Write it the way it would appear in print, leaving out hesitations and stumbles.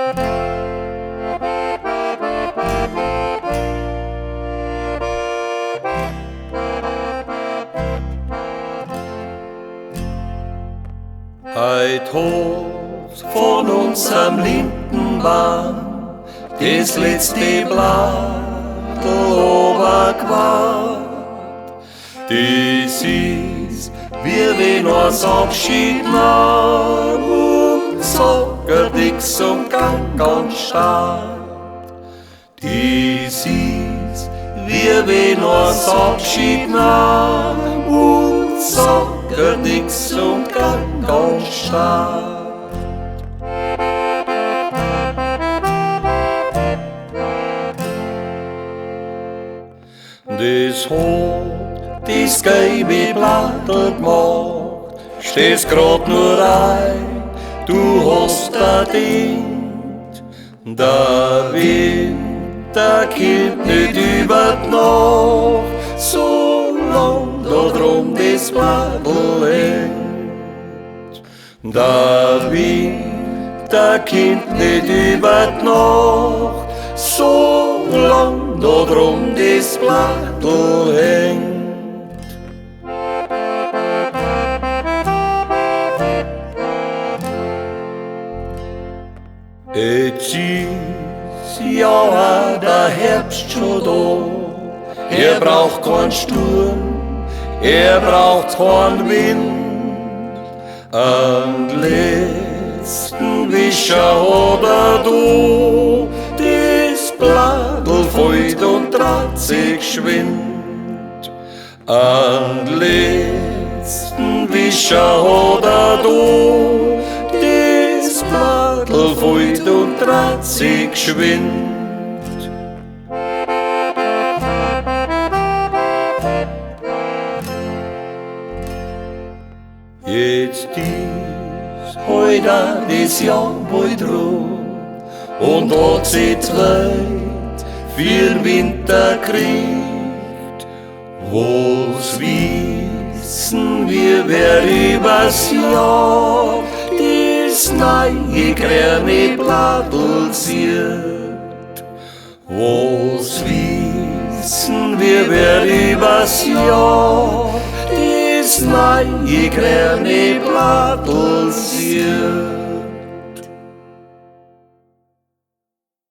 Heut hoch von unserem Lindenbaum das letzte Blatt obergewahrt. Das ist, wie wenn uns Abschied nahm und sagt nix und ganz stark. Das ist, wie wenn uns Abschied nahm und sagt nix und ganz stark. Das hat das gelbe Blattl gemacht, stehst grad nur ein, du hast da Ding. Der Wind, der killt nicht über die Nacht, so lang da drum das Blattl hängt. Der Wind, der killt nicht über die Nacht, so lang da drum das Blattl hängt. Jetzt ist ja der Herbst schon da, er braucht keinen Sturm, er braucht keinen Wind. Am letzten Wischer hat er da das Blattl fällt und dreht sich geschwind. Am letzten Wischer hat er da das Blattl fällt und dreht sich geschwind. Jetzt ist heute das Jahr bald rum und hat sie Zeit für Winter kriegt. Was wissen wir, wer übers Jahr das neue grüne Blattl sieht? Was wissen wir, wer übers Jahr das neue grüne Blattl sieht?